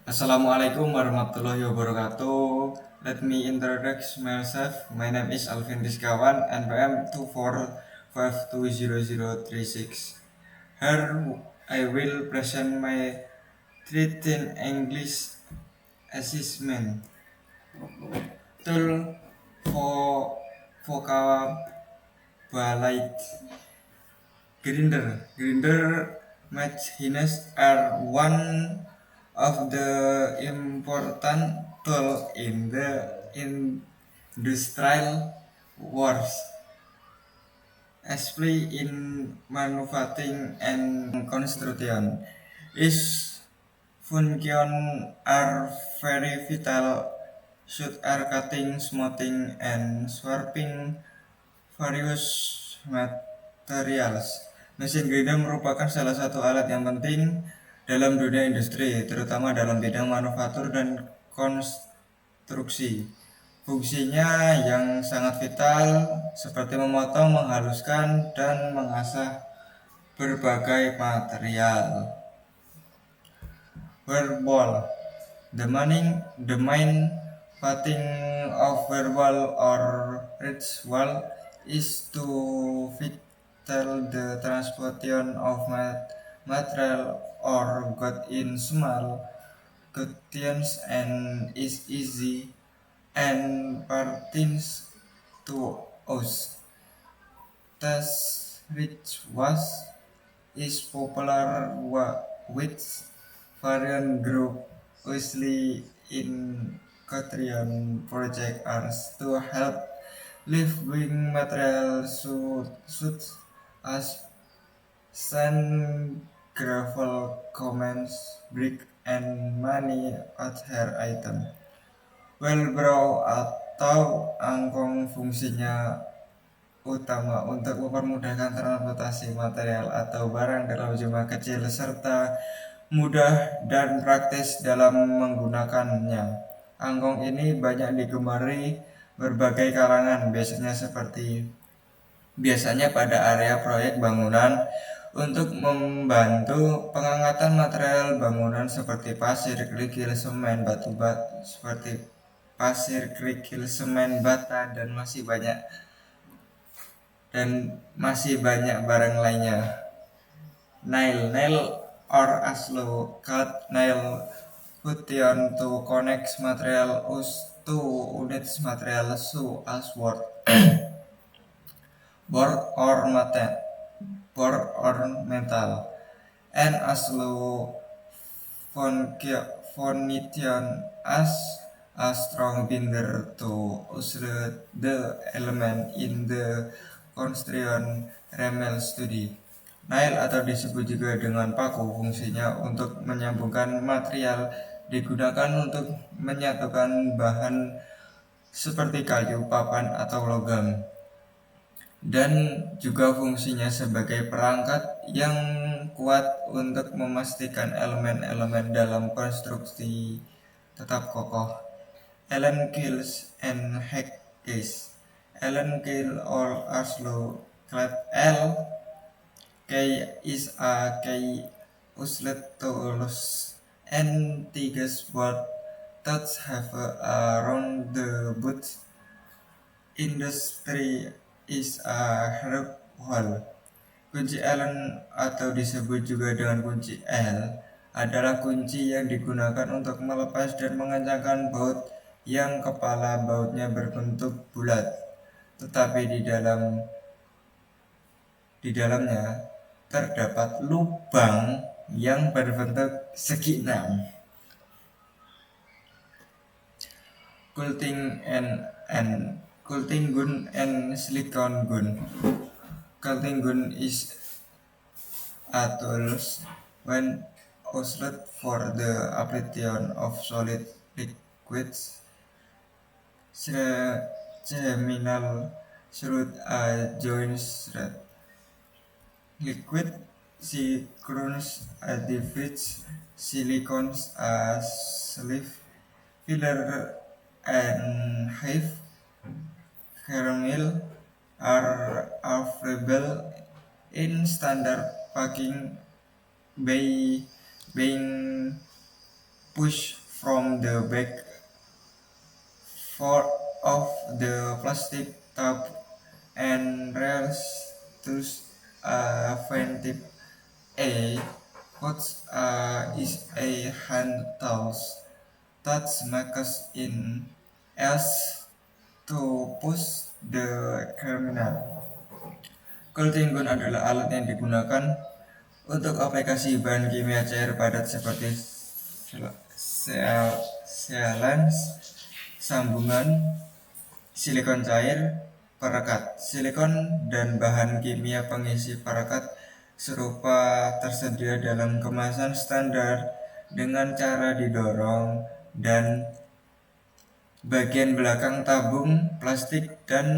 Assalamualaikum warahmatullahi wabarakatuh. Let me introduce myself. My name is Alvin Rizkawan, NPM 245200036. Here I will present my written English assessment tool for vocabulary. Grinder machines are one of the important tools in the industrial world, especially in manufacturing and construction. Its functions are very vital, such as cutting, smoothing, and swapping various materials. Mesin grinder merupakan salah satu alat yang penting dalam dunia industri, terutama dalam bidang manufaktur dan konstruksi. Fungsinya yang sangat vital seperti memotong, menghaluskan, dan mengasah berbagai material. Verbal. The main thing of verbal or ritual is to tell the transportation of material or good in small quantities and is easy and pertains to us. Thus, rituals is popular with variant group usually in Korean project are to help living material such as sand, gravel, comments, brick, and many other item. Wheelbarrow atau angkong fungsinya utama untuk mempermudahkan transportasi material atau barang dalam jumlah kecil serta mudah dan praktis dalam menggunakannya. Angkong ini banyak digemari berbagai kalangan, biasanya pada area proyek bangunan untuk membantu pengangkatan material bangunan seperti pasir, kerikil, semen, bata dan masih banyak barang lainnya. Nail or aslo cut nail fusion to connect material to units material so as word board or metal and aslo foundation as a strong binder to usher the element in the construction remel study. Nail atau disebut juga dengan paku fungsinya untuk menyambungkan material, digunakan untuk menyatukan bahan seperti kayu, papan, atau logam, dan juga fungsinya sebagai perangkat yang kuat untuk memastikan elemen-elemen dalam konstruksi tetap kokoh. Allen keys and heck keys. Allen key or Aslo clad L key is a key uslet tools and tigas board that have around the boot industry is a herb hole. Kunci Allen atau disebut juga dengan kunci L adalah kunci yang digunakan untuk melepas dan mengencangkan baut yang kepala bautnya berbentuk bulat, tetapi di dalamnya terdapat lubang yang berbentuk segi enam. Quilting gun and silicone gun. Quilting gun is a tool when used for the application of solid liquids. Seminal through a joint thread. Liquid synchronous additive silicones a sleeve filler and hive caramel are available in standard packing by being push from the back for of the plastic tub and rails to vented a what is a hand tools that makes in as to push the criminal. Kultinggun adalah alat yang digunakan untuk aplikasi bahan kimia cair padat seperti sealans, sambungan, silikon cair, perekat. Silikon dan bahan kimia pengisi perekat serupa tersedia dalam kemasan standar dengan cara didorong dan bagian belakang tabung plastik dan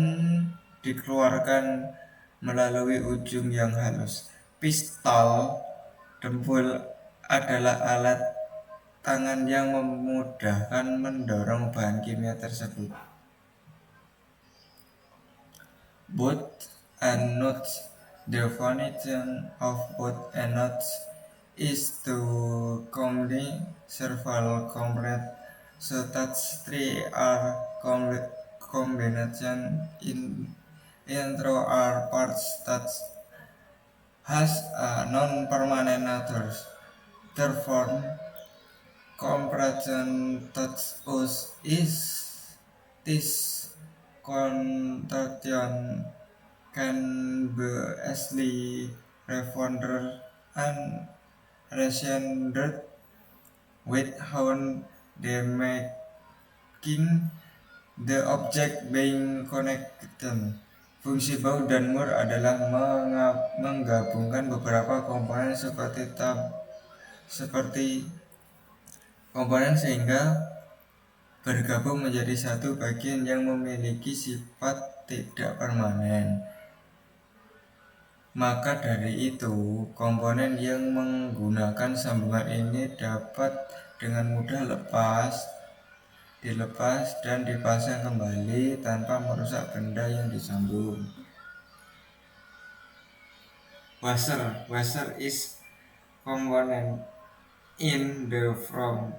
dikeluarkan melalui ujung yang halus. Pistol dempul adalah alat tangan yang memudahkan mendorong bahan kimia tersebut. Both and nuts. The function of both and nuts is to combine several components so that three are combination intro are parts that has a non-permanent natures. Therefore, compression touch us is this contagion can be easily refounded and reassembled without making the object being connected. Fungsi baut dan mur adalah menggabungkan beberapa komponen seperti komponen sehingga bergabung menjadi satu bagian yang memiliki sifat tidak permanen. Maka dari itu, komponen yang menggunakan sambungan ini dapat dengan mudah dilepas dan dipasang kembali tanpa merusak benda yang disambung. Washer is component in the front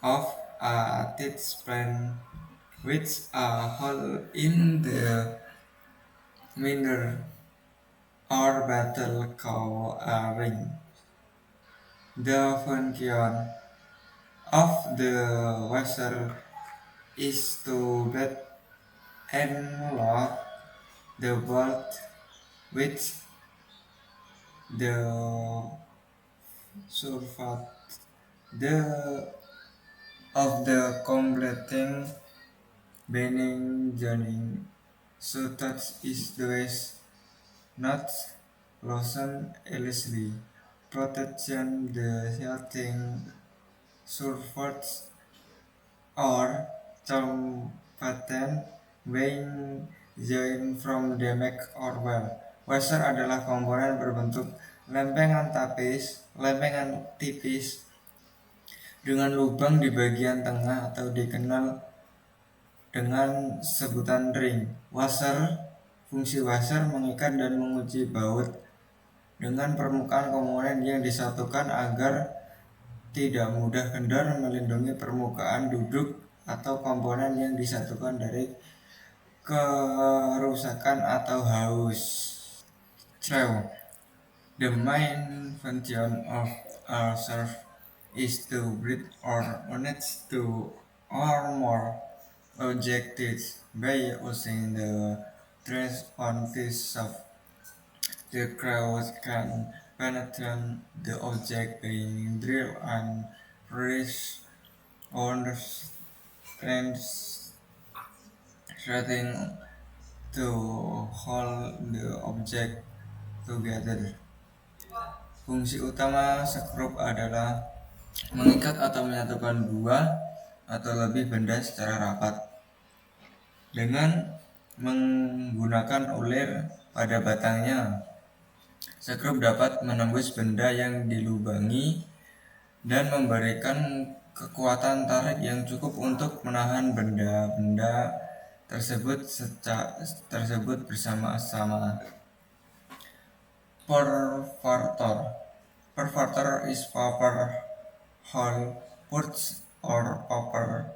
of a teeth plane which a hole in the middle or battle called a ring. The function of the washer is to bat and lock the bolt with the surface of the completing bending joining so that is the waste not loosen easily. Protection the setting surface or combatant being joined from damage or wear. Washer adalah komponen berbentuk lempengan tipis dengan lubang di bagian tengah atau dikenal dengan sebutan ring. Fungsi washer mengikat dan mengunci baut dengan permukaan komponen yang disatukan agar tidak mudah kendor, melindungi permukaan duduk atau komponen yang disatukan dari kerusakan atau haus. The main function of a surf is to breathe or connect to or more objectives by using the trace on this surf. The crowd can penetrate the object being drilled and press on the setting to hold the object together. Fungsi utama skrup adalah mengikat atau menyatukan dua atau lebih benda secara rapat. Dengan menggunakan ulir pada batangnya, skrup dapat menembus benda yang dilubangi dan memberikan kekuatan tarik yang cukup untuk menahan benda-benda tersebut bersama-sama. Perforator is paper whole birds or paper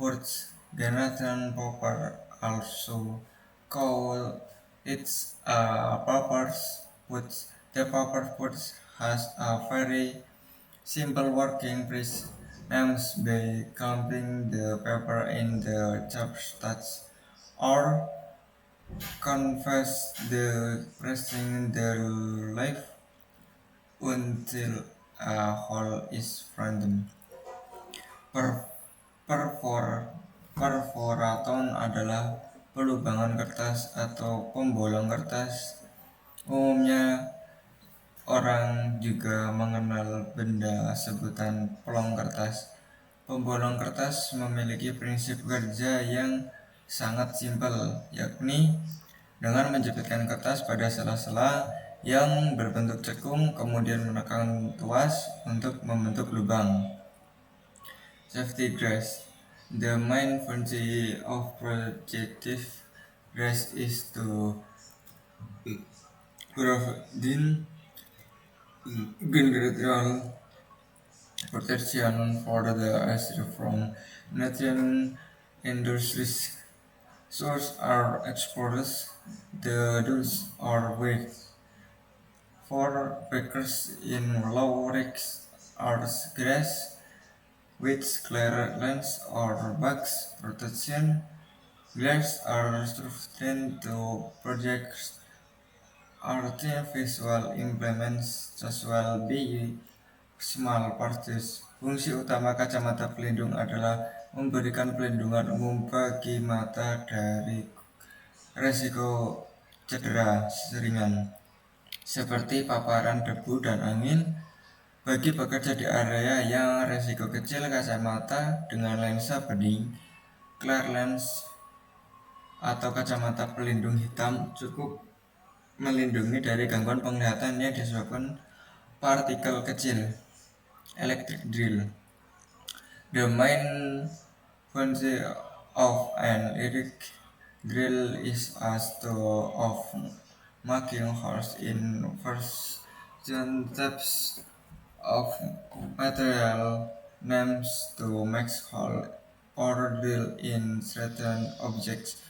birds. Ganatan paper also call it a paper birds. The paper birds has a very simple working names by counting the paper in the chopsticks or confess the pressing the life until a hole is found. Per- perfor- Perforaton adalah pelubangan kertas atau pembolong kertas. Umumnya orang juga mengenal benda sebutan pelong kertas. Pembolong kertas memiliki prinsip kerja yang sangat simpel, yakni dengan menjepitkan kertas pada sela-sela yang berbentuk cekung, kemudian menekan tuas untuk membentuk lubang. Safety dress. The main function of protective dress is to provide general protection for the asset from natural industries. Source are exporters, the dues are weight. For bakers in low risks are grass, with clearance or bugs protection. Glass are structured to project artificial implements as well be small parties. Fungsi utama kacamata pelindung adalah memberikan pelindungan umum bagi mata dari resiko cedera ringan seperti paparan debu dan angin. Bagi pekerja di area yang resiko kecil, kacamata dengan lensa bening clear lens atau kacamata pelindung hitam cukup melindungi dari gangguan penglihatan yang disebabkan partikel kecil. Electric drill. The main function of an electric drill is as to of making holes in first steps of material names to make hole or drill in certain objects.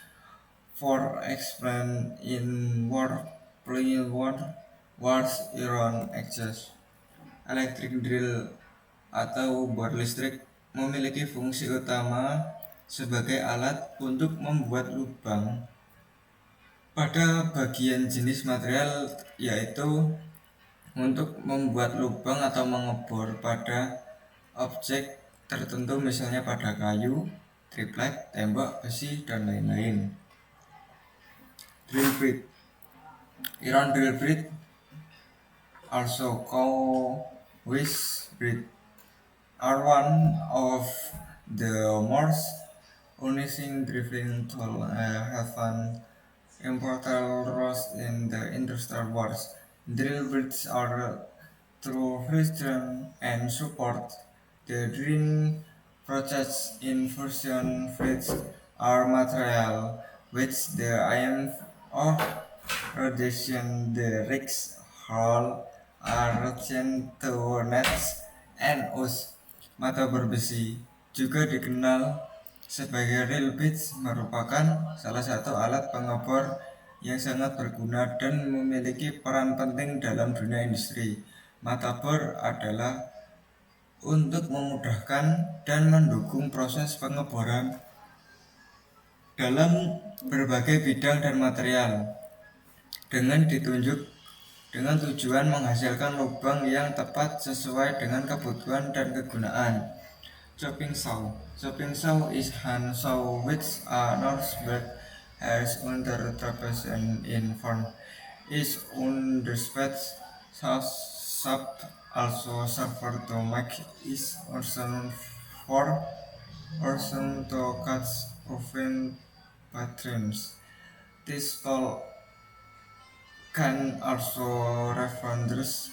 For explain in word plain words iron access. Electric drill atau bor listrik memiliki fungsi utama sebagai alat untuk membuat lubang pada bagian jenis material, yaitu untuk membuat lubang atau mengebor pada objek tertentu, misalnya pada kayu, triplek, tembok, besi, dan lain-lain. Drill bit. Iron drill bit also called whiz bit are one of the most unusual drilling tools have an important role in the industrial world. Drill bits are through friction and support the drilling process in fusion fits are material which the aim of reducing the risk hole are to nets and us. Mata berbesi juga dikenal sebagai drill bits merupakan salah satu alat pengebor yang sangat berguna dan memiliki peran penting dalam dunia industri. Mata bor adalah untuk memudahkan dan mendukung proses pengeboran dalam berbagai bidang dan material dengan tujuan menghasilkan lubang yang tepat sesuai dengan kebutuhan dan kegunaan. Chopping saw. Chopping saw is hand saw which a north blade has under trapezium in form. Is undersped shaft also serve to make is also for person to cut open patterns. This tool can also reference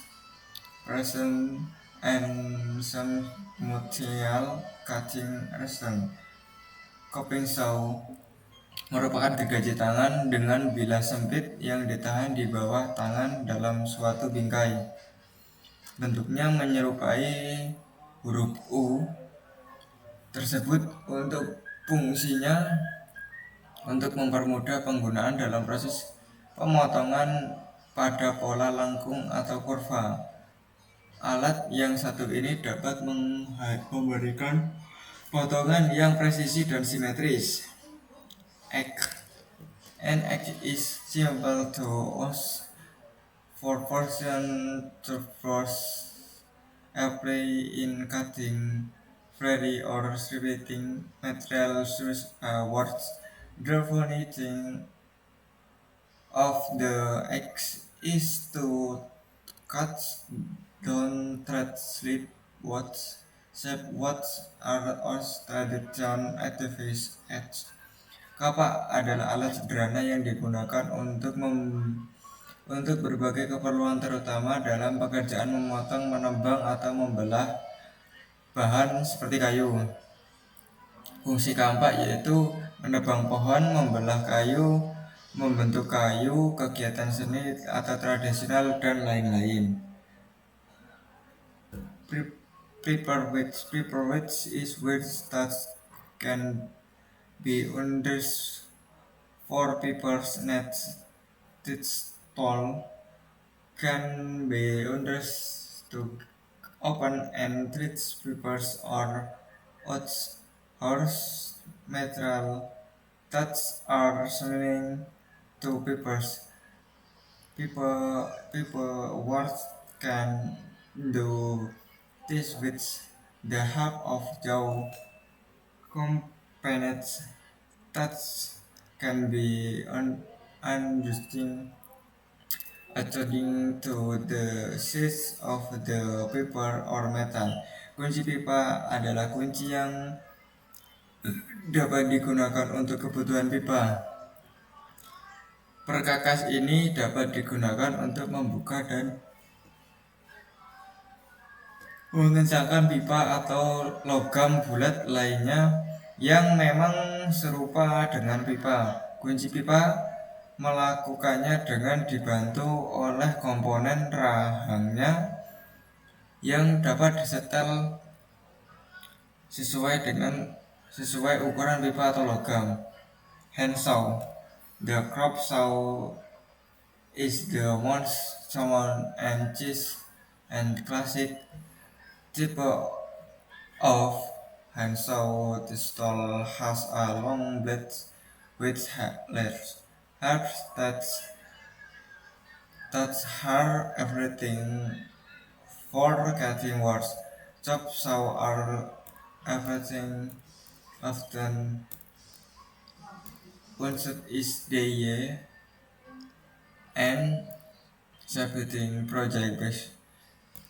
present and some material cutting reason. Coping saw merupakan gergaji tangan dengan bilah sempit yang ditahan di bawah tangan dalam suatu bingkai. Bentuknya menyerupai huruf U tersebut untuk fungsinya untuk mempermudah penggunaan dalam proses pemotongan pada pola lengkung atau kurva. Alat yang satu ini dapat memberikan potongan yang presisi dan simetris. An X is simple to use for portion to force apply in cutting, fretting or stripping materials words. The funny thing of the X is to cut down thread slip watch shape watch are studied down at the face edge. Kapak adalah alat sederhana yang digunakan untuk berbagai keperluan terutama dalam pekerjaan memotong, menebang atau membelah bahan seperti kayu. Fungsi kampak yaitu menebang pohon, membelah kayu, membentuk kayu, kegiatan seni atau tradisional dan lain-lain. Paperweight is weight that can be under 4 papers net this tall, can be used to open and treat papers or odds horse material that are similar to papers. People words can do this with the help of jaw components that can be adjusted according to the size of the paper or metal. Kunci pipa adalah kunci yang dapat digunakan untuk kebutuhan pipa. Perkakas ini dapat digunakan untuk membuka dan mengencangkan pipa atau logam bulat lainnya yang memang serupa dengan pipa. Kunci pipa melakukannya dengan dibantu oleh komponen rahangnya yang dapat disetel sesuai ukuran pipa atau logam. Handsaw. The crop saw is the most common and cheap and classic type of handsaw. This tool has a long blade with hairs that are everything for cutting words. Chop saw are everything often concept is the and separating project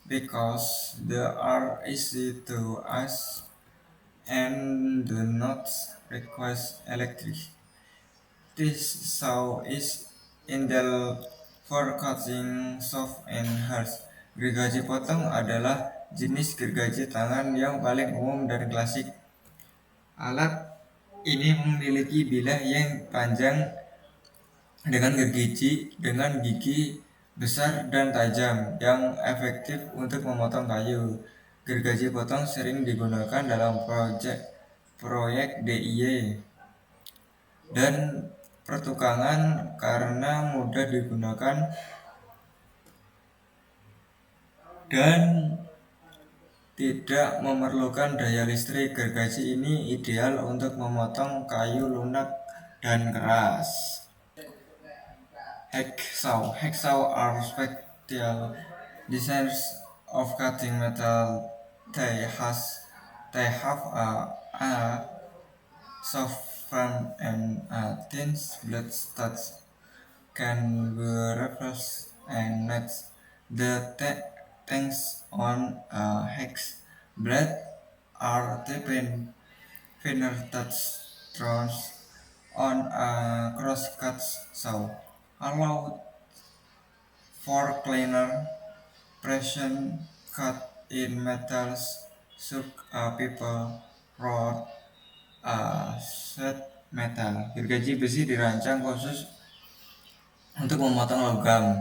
because they are easy to use and do not require electric. This saw is ideal for cutting soft and hard. Gergaji potong adalah jenis gergaji tangan yang paling umum dan klasik. Alat ini memiliki bilah yang panjang dengan gigi besar dan tajam yang efektif untuk memotong kayu. Gergaji potong sering digunakan dalam proyek DIY dan pertukangan karena mudah digunakan dan tidak memerlukan daya listrik. Gergaji ini ideal untuk memotong kayu lunak dan keras. Hacksaw are special designs of cutting metal. They have a soft frame and a thin blade that can be reversed and nuts. The tanks on a hex blade are thinner that throws on a crosscut saw. Allow for cleaner precision cut in metals, shook people rod, set metal. Gergaji besi dirancang khusus untuk memotong logam.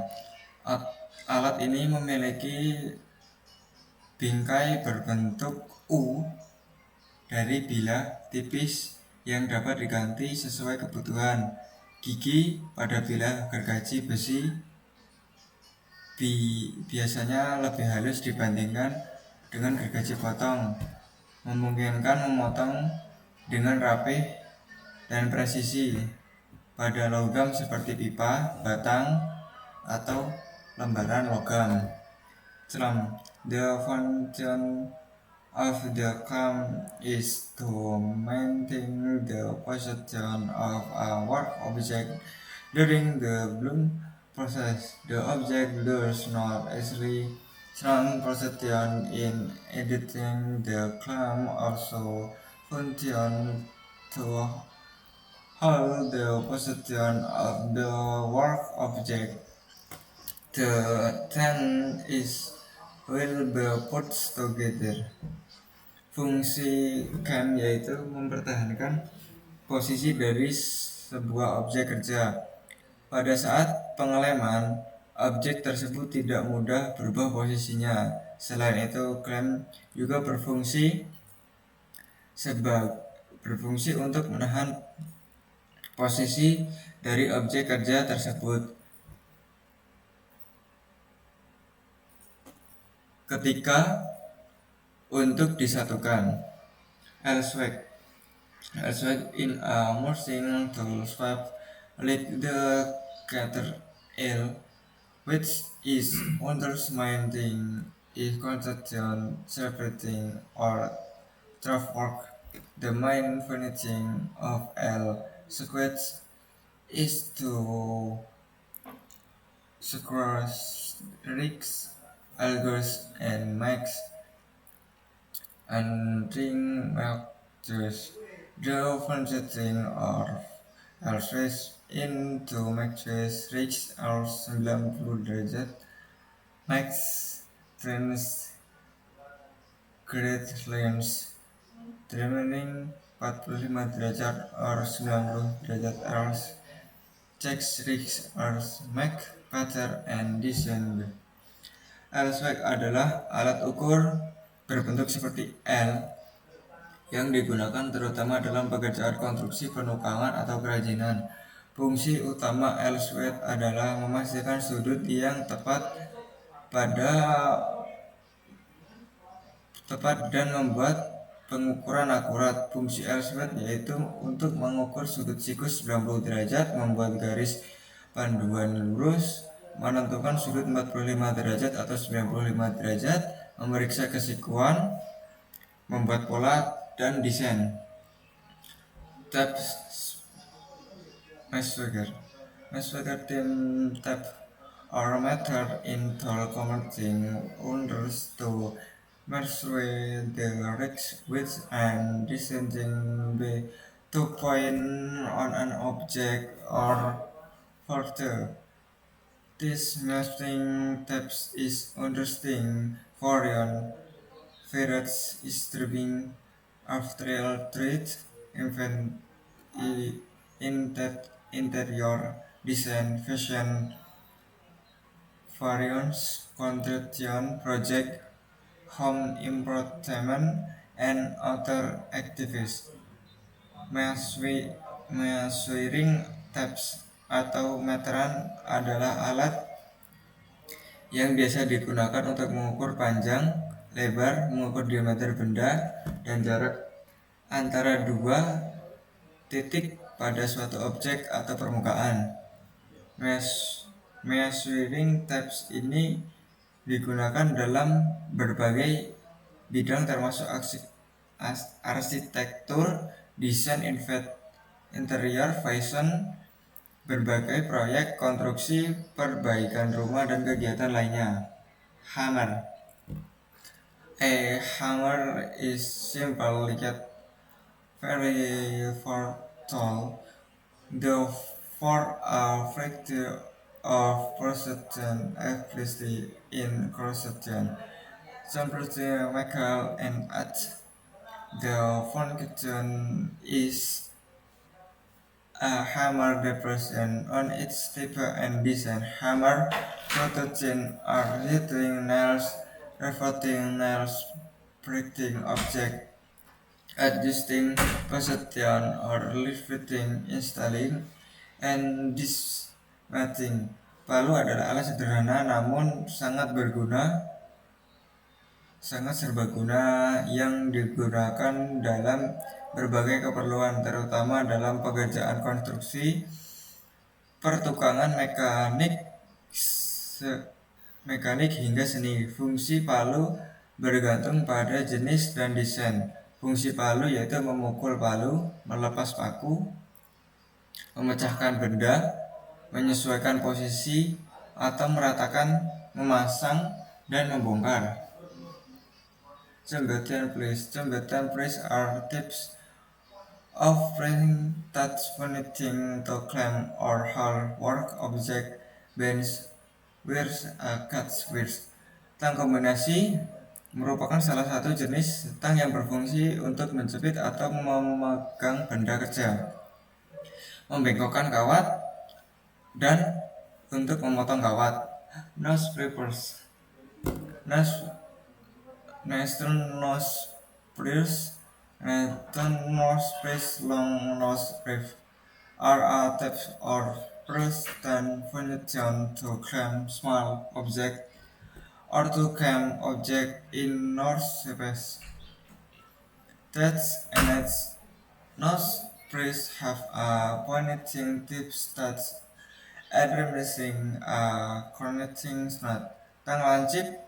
Alat ini memiliki Bingkai berbentuk U dari bilah tipis yang dapat diganti sesuai kebutuhan. Gigi pada bilah gergaji besi biasanya lebih halus dibandingkan dengan gergaji potong, memungkinkan memotong dengan rapih dan presisi pada logam seperti pipa, batang, atau lembaran logam. The function of the clamp is to maintain the position of a work object during the bloom process. The object does not actually change position in editing. The clamp also function to hold the position of the work object. The ten is will be put together. Fungsi cam yaitu mempertahankan posisi dari sebuah objek kerja. Pada saat pengeleman, objek tersebut tidak mudah berubah posisinya. Selain itu, clamp juga berfungsi untuk menahan posisi dari objek kerja tersebut. Ketika untuk disatukan, elsewhere in a morsing tool swap lead the cutter L, which is undermining is construction, separating or trough work. The main finishing of L squares is to squash rigs, algos, and max and ring matches. The finishing or L-switch into matches reach our 90 derajat max trends grade lengths remaining 45 derajat or 90 derajat Rs checks reach Rs make pattern and design. L-swag adalah alat ukur berbentuk seperti L yang digunakan terutama dalam pekerjaan konstruksi, penukangan, atau kerajinan. Fungsi utama L-swed adalah memastikan sudut yang tepat dan membuat pengukuran akurat. Fungsi L-swed yaitu untuk mengukur sudut sikus 90 derajat, membuat garis panduan lurus, menentukan sudut 45 derajat atau 95 derajat, memeriksa kesikuan, membuat pola, dan desain. Tabs Measure team tab or method in tool converting unders to measure the reach width and descending by 2 point on an object or further. This measuring tabs is understanding variant various stripping arterial treat interior design fashion variants construction project home improvement and other activities. Measuring tapes atau meteran adalah alat yang biasa digunakan untuk mengukur panjang, lebar, mengukur diameter benda, dan jarak antara dua titik pada suatu objek atau permukaan. Measuring tapes ini digunakan dalam berbagai bidang termasuk arsitektur, desain interior, fashion, berbagai proyek konstruksi, perbaikan rumah, dan kegiatan lainnya. Hammer. A hammer is simple yet very fertile. For a factor of precision explicitly in cross-section, simplicity Michael and at the function is a hammer depression on its tip and design. Hammer protection are hitting nails reverting nails, breathing object, adjusting position or lifting, installing, and dismantling. Palu adalah alat sederhana namun sangat serbaguna yang digunakan dalam berbagai keperluan, terutama dalam pekerjaan konstruksi, pertukangan mekanik hingga seni. Fungsi palu bergantung pada jenis dan desain. Fungsi palu yaitu memukul palu, melepas paku, memecahkan benda, menyesuaikan posisi, atau meratakan, memasang, dan membongkar. Jembatan plates are tips of bringing touch anything to clamp or haul work object bench wires cuts wires. Tang kombinasi merupakan salah satu jenis tang yang berfungsi untuk menjepit atau memegang benda kerja, membengkokkan kawat, dan untuk memotong kawat. Nose preppers. Nasturn nose preppers. Nasturn nose press long nose prep are a type or press and function to clamp small object or to clamp object in nose space. That's and its nose press have a pointing tips that addressing a connecting snot. Tang lancip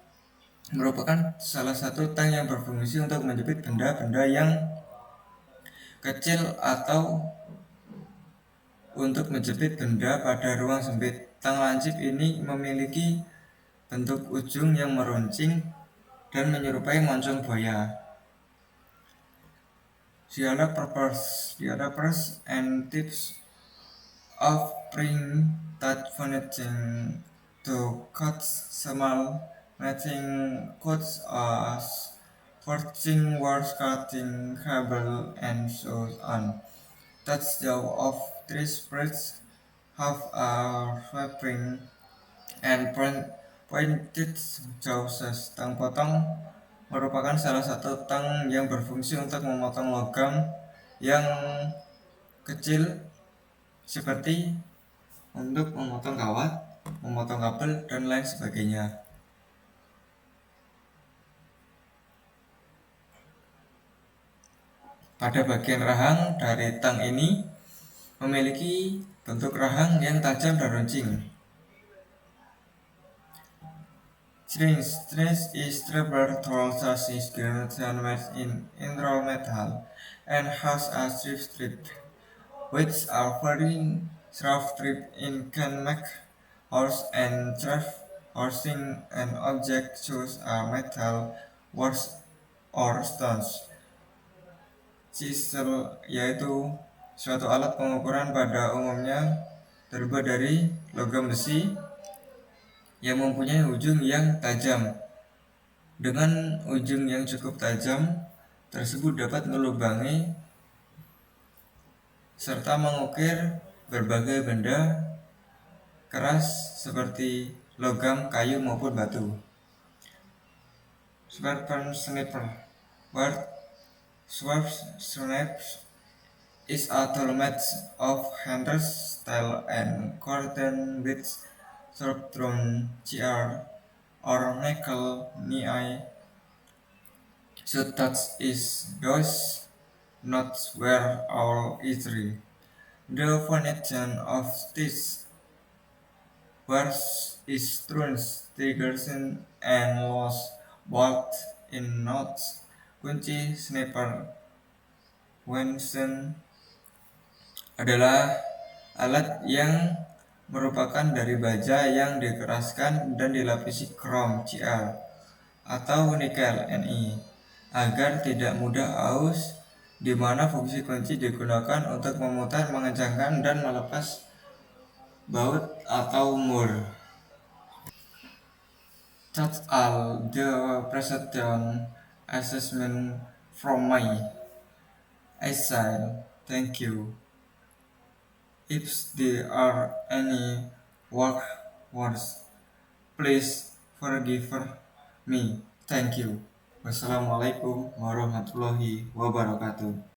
merupakan salah satu tang yang berfungsi untuk menjepit benda-benda yang kecil atau untuk menjepit benda pada ruang sempit. Tang lancip ini memiliki bentuk ujung yang meruncing dan menyerupai moncong buaya. The other purpose and tips of bring that finishing to cut small matching cuts as forging words, cutting cable, and so on. That's job of three spreads have a sweeping and pointed jaws. Tang potong merupakan salah satu tang yang berfungsi untuk memotong logam yang kecil seperti untuk memotong kawat, memotong kabel, dan lain sebagainya. Pada bagian rahang dari tang ini memiliki bentuk rahang yang tajam dan runcing. Strings is rubber tool chassis made in inroll metal and has a strip which are very sharp strip in can make horse and drive horsing an object such as metal words or stones. Chisel yaitu suatu alat pengukuran pada umumnya terbuat dari logam besi yang mempunyai ujung yang tajam. Dengan ujung yang cukup tajam tersebut dapat melubangi serta mengukir berbagai benda keras seperti logam, kayu maupun batu. Sharpen sniper. Sharp snaps is a tool made of handles, steel, and cordon with sharp thrown CR or nickel ni so touch is those knots were all easily. The function of this was is truns, triggers, and lost bolt in knots. Kunci sniper Wensen adalah alat yang merupakan dari baja yang dikeraskan dan dilapisi krom Cr atau nikel Ni agar tidak mudah aus, di mana fungsi kunci digunakan untuk memutar, mengencangkan, dan melepas baut atau mur. That's all the presentation assessment from my side. Thank you. If there are any words, please forgive me. Thank you. Wassalamualaikum warahmatullahi wabarakatuh.